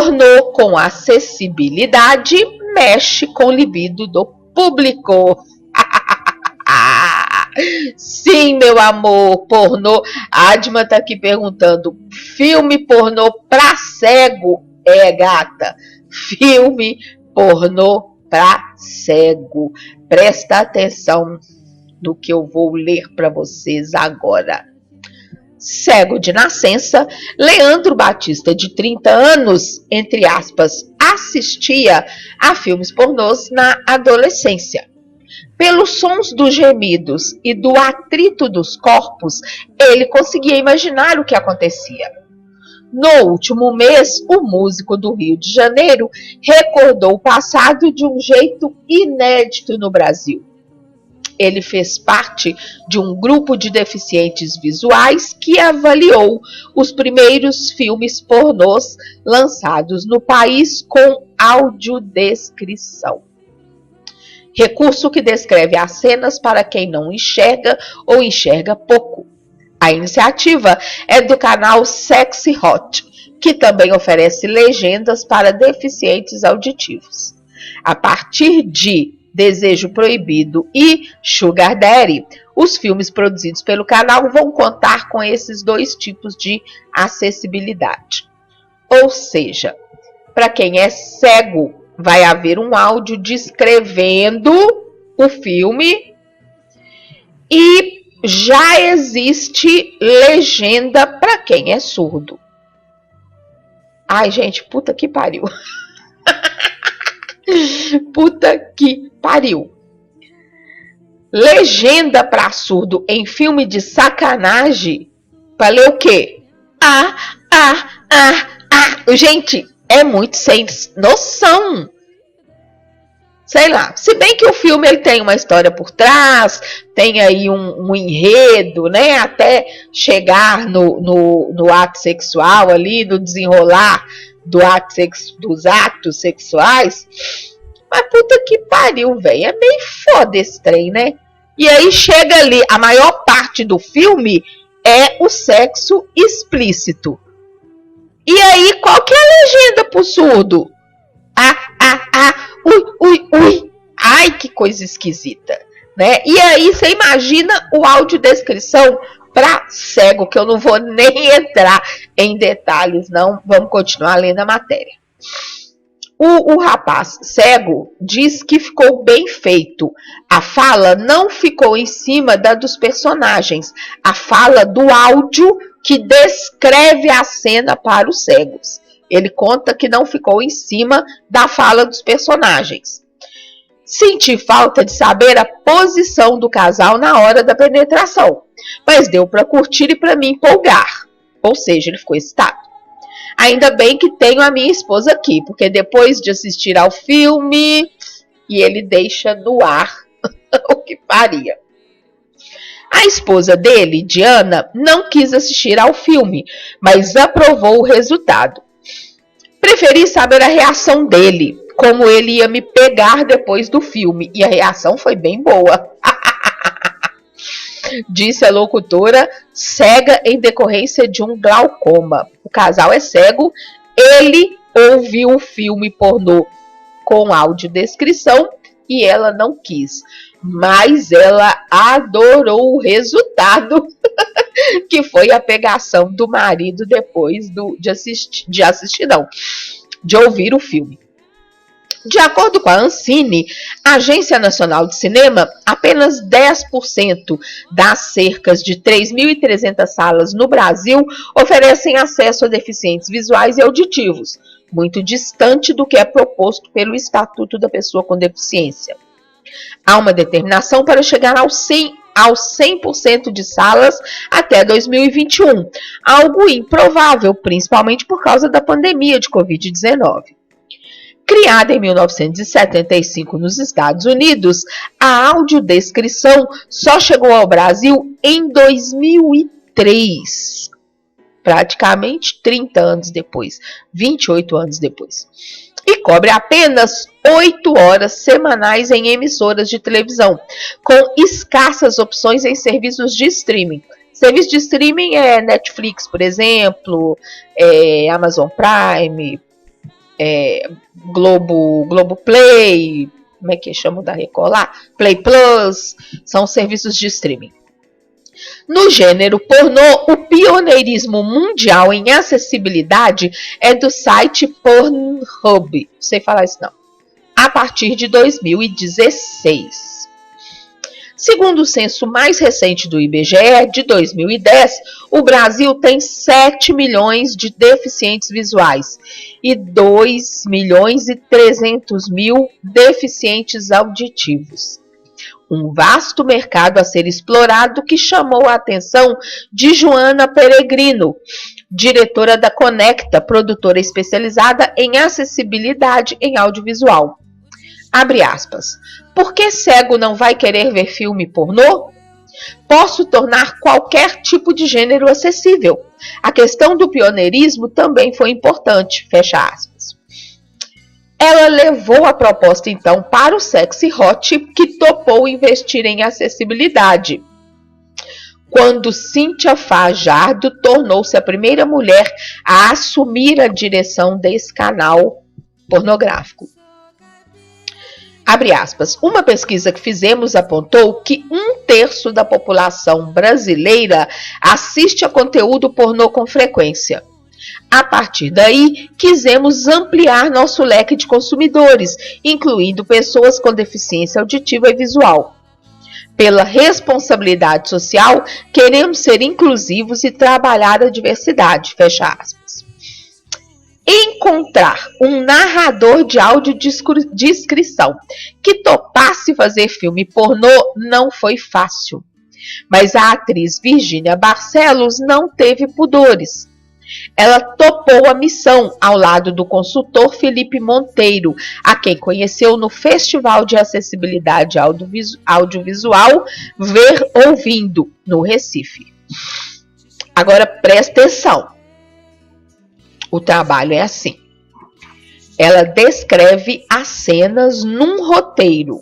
Pornô com acessibilidade mexe com o libido do público. Sim, meu amor, pornô. A Adma tá aqui perguntando: filme pornô pra cego? É, gata, filme pornô pra cego. Presta atenção no que eu vou ler para vocês agora. Cego de nascença, Leandro Batista, de 30 anos, entre aspas, assistia a filmes pornôs na adolescência. Pelos sons dos gemidos e do atrito dos corpos, ele conseguia imaginar o que acontecia. No último mês, o músico do Rio de Janeiro recordou o passado de um jeito inédito no Brasil. Ele fez parte de um grupo de deficientes visuais que avaliou os primeiros filmes pornôs lançados no país com audiodescrição. Recurso que descreve as cenas para quem não enxerga ou enxerga pouco. A iniciativa é do canal Sexy Hot, que também oferece legendas para deficientes auditivos. A partir de Desejo Proibido e Sugar Daddy, os filmes produzidos pelo canal vão contar com esses dois tipos de acessibilidade. Ou seja, para quem é cego, vai haver um áudio descrevendo o filme e já existe legenda para quem é surdo. Ai, gente, puta que pariu. Puta que pariu. Legenda para surdo em filme de sacanagem. Pra ler o quê? Gente, é muito sem noção. Sei lá. Se bem que o filme ele tem uma história por trás, tem aí um enredo, né? Até chegar no ato sexual ali, no desenrolar dos atos sexuais. Mas puta que pariu, velho. É meio foda esse trem, né? E aí chega ali, a maior parte do filme é o sexo explícito. E aí, qual que é a legenda pro surdo? Ui. Ai, que coisa esquisita, né? E aí, você imagina o audiodescrição para cego, que eu não vou nem entrar em detalhes, não. Vamos continuar lendo a matéria. O rapaz cego diz que ficou bem feito. A fala não ficou em cima da dos personagens. A fala do áudio que descreve a cena para os cegos. Ele conta que não ficou em cima da fala dos personagens. Senti falta de saber a posição do casal na hora da penetração, mas deu para curtir e para me empolgar. Ou seja, ele ficou excitado. Ainda bem que tenho a minha esposa aqui, porque depois de assistir ao filme, e ele deixa no ar o que faria. A esposa dele, Diana, não quis assistir ao filme, mas aprovou o resultado. Preferi saber a reação dele, como ele ia me pegar depois do filme, e a reação foi bem boa. Disse a locutora, cega em decorrência de um glaucoma. O casal é cego, ele ouviu o filme pornô com audiodescrição e ela não quis. Mas ela adorou o resultado, que foi a pegação do marido depois de ouvir o filme. De acordo com a Ancine, Agência Nacional de Cinema, apenas 10% das cerca de 3.300 salas no Brasil oferecem acesso a deficientes visuais e auditivos, muito distante do que é proposto pelo Estatuto da Pessoa com Deficiência. Há uma determinação para chegar aos 100% de salas até 2021, algo improvável, principalmente por causa da pandemia de Covid-19. Criada em 1975 nos Estados Unidos, a audiodescrição só chegou ao Brasil em 2003, praticamente 30 anos depois, 28 anos depois. E cobre apenas 8 horas semanais em emissoras de televisão, com escassas opções em serviços de streaming. Serviço de streaming é Netflix, por exemplo, Amazon Prime, Globoplay, como é que chama da Record lá? Play Plus, são serviços de streaming. No gênero pornô, o pioneirismo mundial em acessibilidade é do site Pornhub, não sei falar isso não, a partir de 2016. Segundo o censo mais recente do IBGE, de 2010, o Brasil tem 7 milhões de deficientes visuais e 2 milhões e 300 mil deficientes auditivos. Um vasto mercado a ser explorado que chamou a atenção de Joana Peregrino, diretora da Conecta, produtora especializada em acessibilidade em audiovisual. Abre aspas. Por que cego não vai querer ver filme pornô? Posso tornar qualquer tipo de gênero acessível. A questão do pioneirismo também foi importante, fecha aspas. Ela levou a proposta então para o Sexy Hot, que topou investir em acessibilidade. Quando Cíntia Fajardo tornou-se a primeira mulher a assumir a direção desse canal pornográfico. Abre aspas, uma pesquisa que fizemos apontou que 1/3 da população brasileira assiste a conteúdo pornô com frequência. A partir daí, quisemos ampliar nosso leque de consumidores, incluindo pessoas com deficiência auditiva e visual. Pela responsabilidade social, queremos ser inclusivos e trabalhar a diversidade, fecha aspas. Encontrar um narrador de audiodescrição que topasse fazer filme pornô não foi fácil. Mas a atriz Virgínia Barcelos não teve pudores. Ela topou a missão ao lado do consultor Felipe Monteiro, a quem conheceu no Festival de Acessibilidade Audiovisual Ver Ouvindo, no Recife. Agora presta atenção. O trabalho é assim. Ela descreve as cenas num roteiro.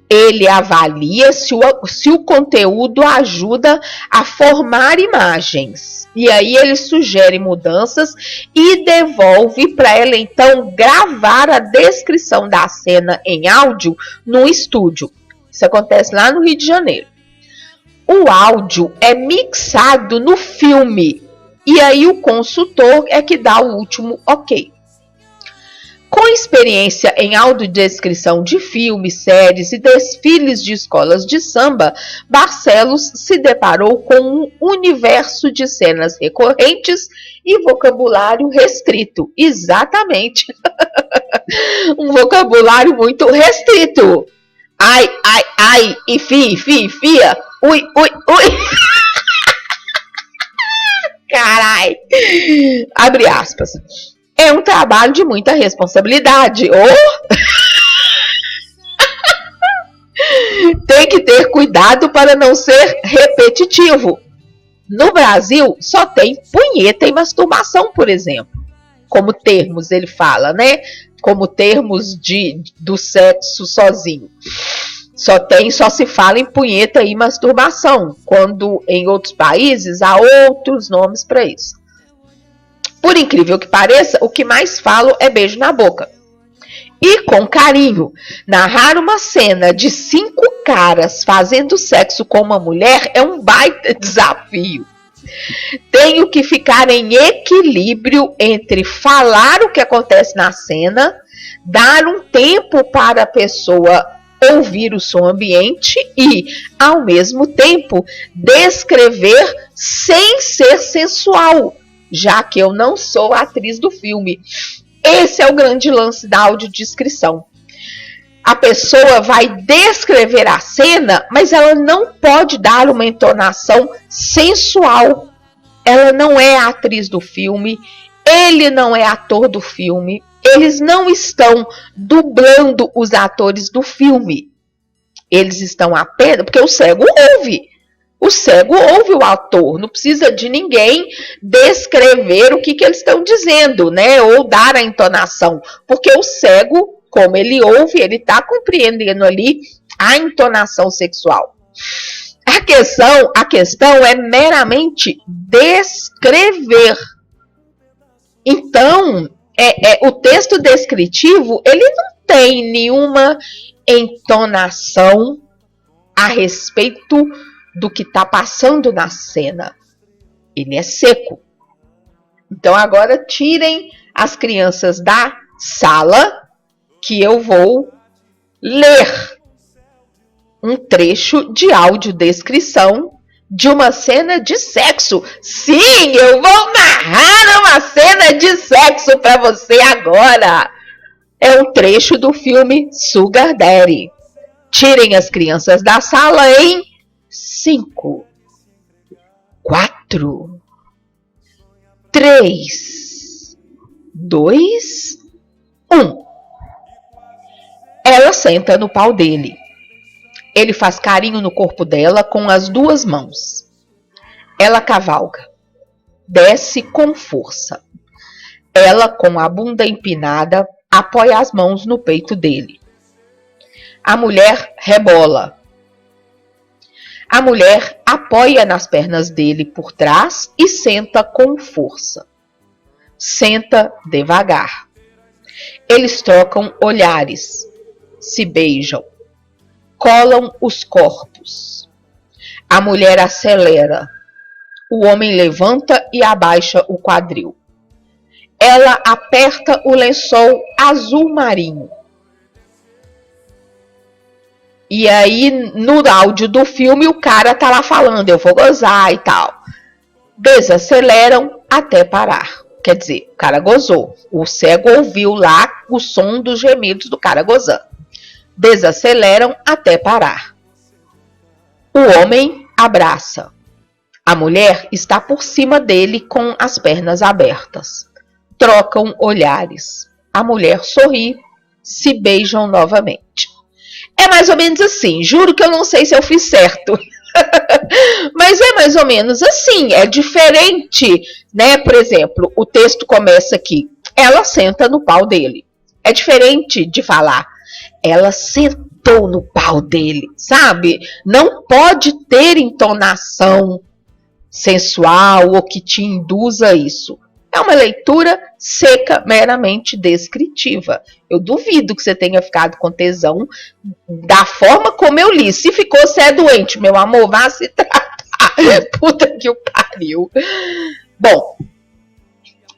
Ele avalia se o conteúdo ajuda a formar imagens. E aí ele sugere mudanças e devolve para ela então gravar a descrição da cena em áudio no estúdio. Isso acontece lá no Rio de Janeiro. O áudio é mixado no filme. E aí o consultor é que dá o último ok. Com experiência em audiodescrição de filmes, séries e desfiles de escolas de samba, Barcelos se deparou com um universo de cenas recorrentes e vocabulário restrito. Exatamente. Um vocabulário muito restrito. Ai, ai, ai, e fia, ui, ui, ui. Carai! Abre aspas. É um trabalho de muita responsabilidade. Tem que ter cuidado para não ser repetitivo. No Brasil, só tem punheta e masturbação, por exemplo. Como termos, ele fala, né? Como termos do sexo sozinho. Só se fala em punheta e masturbação, quando em outros países há outros nomes para isso. Por incrível que pareça, o que mais falo é beijo na boca. E com carinho, narrar uma cena de 5 caras fazendo sexo com uma mulher é um baita desafio. Tenho que ficar em equilíbrio entre falar o que acontece na cena, dar um tempo para a pessoa ouvir o som ambiente e, ao mesmo tempo, descrever sem ser sensual, já que eu não sou a atriz do filme. Esse é o grande lance da audiodescrição. A pessoa vai descrever a cena, mas ela não pode dar uma entonação sensual. Ela não é a atriz do filme, ele não é ator do filme. Eles não estão dublando os atores do filme. Eles estão apenas... Porque o cego ouve. O cego ouve o ator. Não precisa de ninguém descrever o que eles estão dizendo, né? Ou dar a entonação. Porque o cego, como ele ouve, ele está compreendendo ali a entonação sexual. A questão é meramente descrever. Então... o texto descritivo, ele não tem nenhuma entonação a respeito do que está passando na cena. Ele é seco. Então agora tirem as crianças da sala que eu vou ler um trecho de audiodescrição de uma cena de sexo. Sim, eu vou narrar uma cena de sexo para você agora. É um trecho do filme Sugar Daddy. Tirem as crianças da sala em 5, 4, 3, 2, 1. Ela senta no pau dele. Ele faz carinho no corpo dela com as duas mãos. Ela cavalga. Desce com força. Ela, com a bunda empinada, apoia as mãos no peito dele. A mulher rebola. A mulher apoia nas pernas dele por trás e senta com força. Senta devagar. Eles trocam olhares. Se beijam. Colam os corpos. A mulher acelera. O homem levanta e abaixa o quadril. Ela aperta o lençol azul marinho. E aí, no áudio do filme, o cara tá lá falando, eu vou gozar e tal. Desaceleram até parar. Quer dizer, o cara gozou. O cego ouviu lá o som dos gemidos do cara gozando. Desaceleram até parar. O homem abraça. A mulher está por cima dele com as pernas abertas. Trocam olhares. A mulher sorri. Se beijam novamente. É mais ou menos assim. Juro que eu não sei se eu fiz certo. Mas é mais ou menos assim. É diferente, né? Por exemplo, o texto começa aqui. Ela senta no pau dele. É diferente de falar. Ela sentou no pau dele, sabe? Não pode ter entonação sensual ou que te induza a isso. É uma leitura seca, meramente descritiva. Eu duvido que você tenha ficado com tesão da forma como eu li. Se ficou, você é doente, meu amor, vá se tratar. Puta que o pariu. Bom,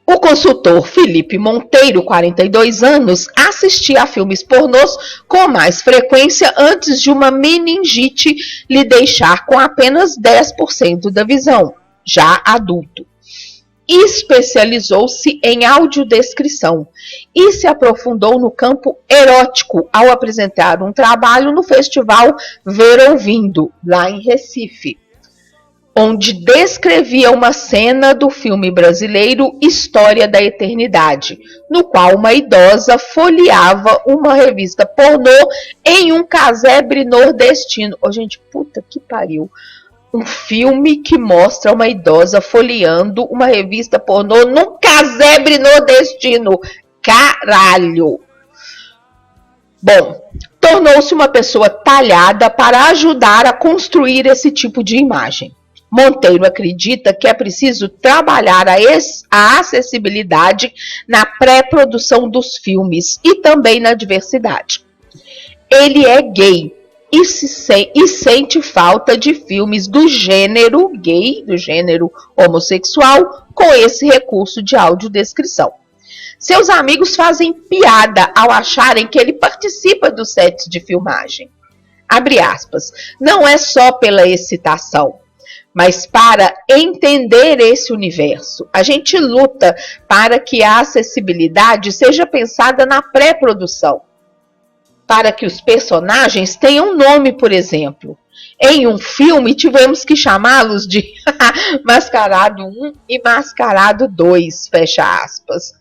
o consultor Felipe Monteiro, 42 anos, assistia a filmes pornôs com mais frequência antes de uma meningite lhe deixar com apenas 10% da visão, já adulto. Especializou-se em audiodescrição e se aprofundou no campo erótico ao apresentar um trabalho no Festival Ver Ouvindo, lá em Recife, onde descrevia uma cena do filme brasileiro História da Eternidade, no qual uma idosa folheava uma revista pornô em um casebre nordestino. Oh, gente, puta que pariu. Um filme que mostra uma idosa folheando uma revista pornô num casebre nordestino. Caralho! Bom, tornou-se uma pessoa talhada para ajudar a construir esse tipo de imagem. Monteiro acredita que é preciso trabalhar a acessibilidade na pré-produção dos filmes e também na diversidade. Ele é gay e sente falta de filmes do gênero gay, do gênero homossexual, com esse recurso de audiodescrição. Seus amigos fazem piada ao acharem que ele participa dos sets de filmagem. Abre aspas. Não é só pela excitação, mas para entender esse universo. A gente luta para que a acessibilidade seja pensada na pré-produção, para que os personagens tenham nome, por exemplo. Em um filme, tivemos que chamá-los de Mascarado 1 e Mascarado 2, fecha aspas.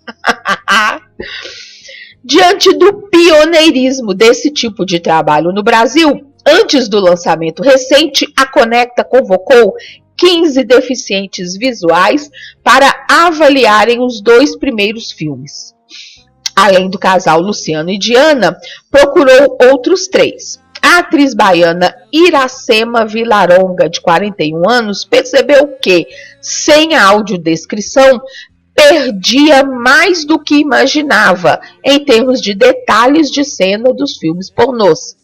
Diante do pioneirismo desse tipo de trabalho no Brasil, antes do lançamento recente, a Conecta convocou 15 deficientes visuais para avaliarem os 2 primeiros filmes. Além do casal Luciano e Diana, procurou outros 3. A atriz baiana Iracema Vilaronga, de 41 anos, percebeu que, sem a audiodescrição, perdia mais do que imaginava em termos de detalhes de cena dos filmes pornôs.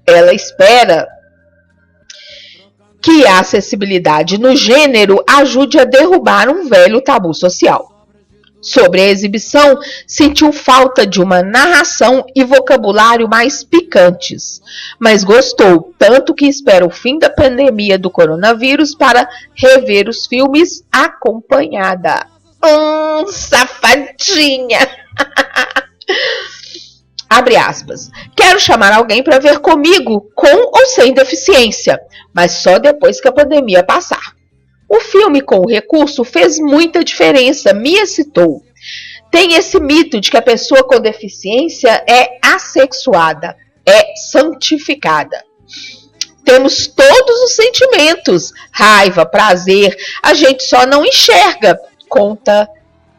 Ela espera que a acessibilidade no gênero ajude a derrubar um velho tabu social. Sobre a exibição, sentiu falta de uma narração e vocabulário mais picantes, mas gostou tanto que espera o fim da pandemia do coronavírus para rever os filmes acompanhada. Safadinha! Abre aspas. Quero chamar alguém para ver comigo, com ou sem deficiência, mas só depois que a pandemia passar. O filme com o recurso fez muita diferença, me excitou. Tem esse mito de que a pessoa com deficiência é assexuada, é santificada. Temos todos os sentimentos, raiva, prazer, a gente só não enxerga, conta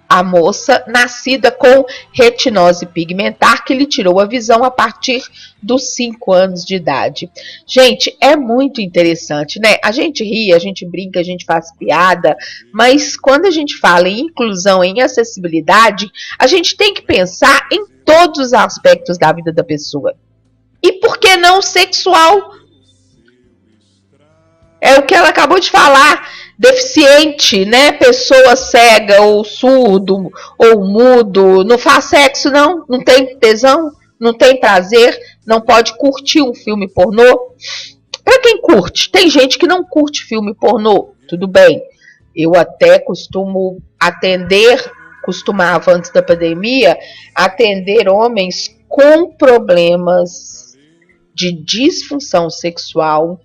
a moça nascida com retinose pigmentar que lhe tirou a visão a partir dos 5 anos de idade. Gente, é muito interessante, né? A gente ri, a gente brinca, a gente faz piada, mas quando a gente fala em inclusão, em acessibilidade, a gente tem que pensar em todos os aspectos da vida da pessoa. E por que não sexual? É o que ela acabou de falar. Deficiente, né? Pessoa cega ou surdo ou mudo, não faz sexo não tem tesão, não tem prazer, não pode curtir um filme pornô. Para quem curte, tem gente que não curte filme pornô, tudo bem. Eu até costumava antes da pandemia, atender homens com problemas de disfunção sexual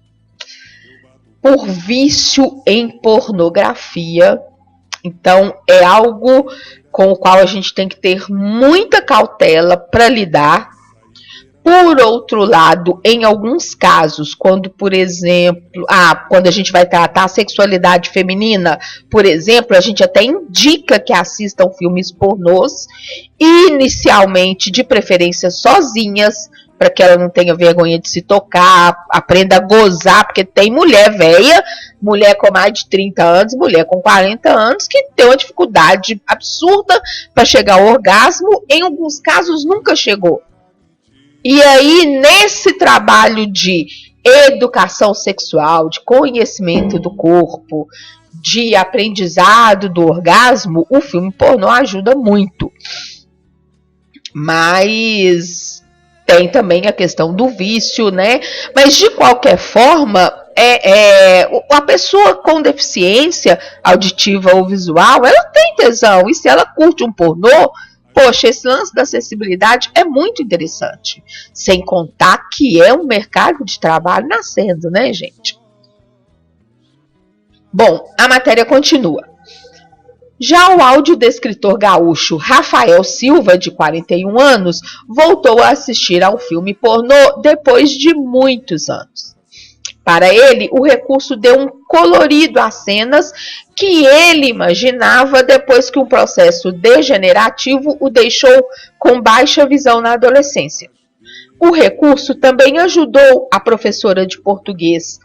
por vício em pornografia. Então, é algo com o qual a gente tem que ter muita cautela para lidar. Por outro lado, em alguns casos, quando, por exemplo, quando a gente vai tratar a sexualidade feminina, por exemplo, a gente até indica que assistam filmes pornôs, inicialmente, de preferência, sozinhas, para que ela não tenha vergonha de se tocar, aprenda a gozar, porque tem mulher velha, mulher com mais de 30 anos, mulher com 40 anos, que tem uma dificuldade absurda para chegar ao orgasmo, em alguns casos nunca chegou. E aí, nesse trabalho de educação sexual, de conhecimento do corpo, de aprendizado do orgasmo, o filme pornô ajuda muito. Mas tem também a questão do vício, né? Mas de qualquer forma, a pessoa com deficiência auditiva ou visual, ela tem tesão. E se ela curte um pornô, poxa, esse lance da acessibilidade é muito interessante. Sem contar que é um mercado de trabalho nascendo, né, gente? Bom, a matéria continua. Já o audiodescritor gaúcho Rafael Silva, de 41 anos, voltou a assistir ao filme pornô depois de muitos anos. Para ele, o recurso deu um colorido às cenas que ele imaginava depois que um processo degenerativo o deixou com baixa visão na adolescência. O recurso também ajudou a professora de português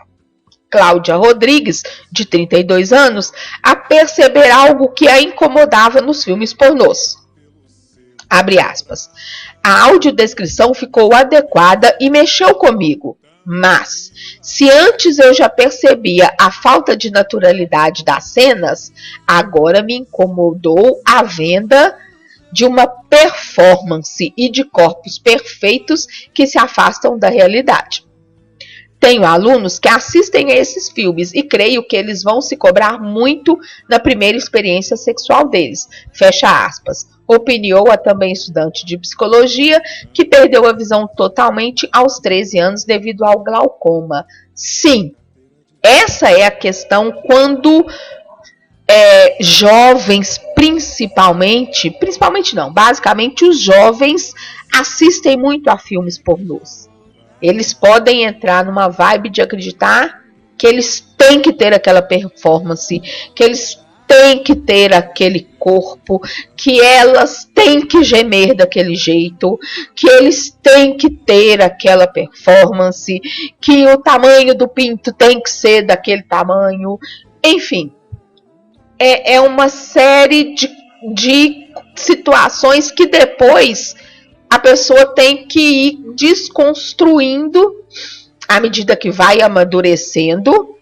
Cláudia Rodrigues, de 32 anos, a perceber algo que a incomodava nos filmes pornôs. Abre aspas. A audiodescrição ficou adequada e mexeu comigo, mas se antes eu já percebia a falta de naturalidade das cenas, agora me incomodou a venda de uma performance e de corpos perfeitos que se afastam da realidade. Tenho alunos que assistem a esses filmes e creio que eles vão se cobrar muito na primeira experiência sexual deles. Fecha aspas. Opiniou a também estudante de psicologia que perdeu a visão totalmente aos 13 anos devido ao glaucoma. Sim, essa é a questão quando jovens, basicamente os jovens assistem muito a filmes pornôs. Eles podem entrar numa vibe de acreditar que eles têm que ter aquela performance, que eles têm que ter aquele corpo, que elas têm que gemer daquele jeito, que eles têm que ter aquela performance, que o tamanho do pinto tem que ser daquele tamanho. Enfim, é uma série de situações que depois a pessoa tem que ir desconstruindo à medida que vai amadurecendo,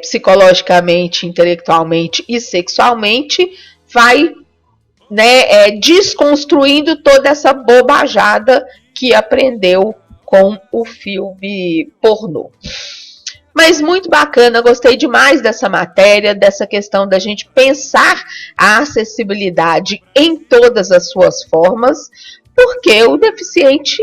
psicologicamente, intelectualmente e sexualmente, vai, né, desconstruindo toda essa bobajada que aprendeu com o filme pornô. Mas muito bacana, gostei demais dessa matéria, dessa questão da gente pensar a acessibilidade em todas as suas formas, porque o deficiente,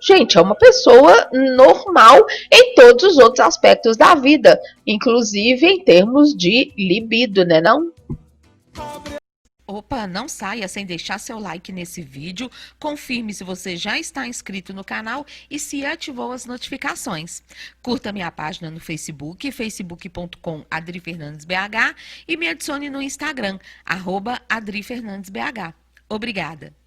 gente, é uma pessoa normal em todos os outros aspectos da vida, inclusive em termos de libido, né não? Opa, não saia sem deixar seu like nesse vídeo, confirme se você já está inscrito no canal e se ativou as notificações. Curta minha página no Facebook, facebook.com/AdriFernandesBH e me adicione no Instagram, @AdriFernandesBH. Obrigada!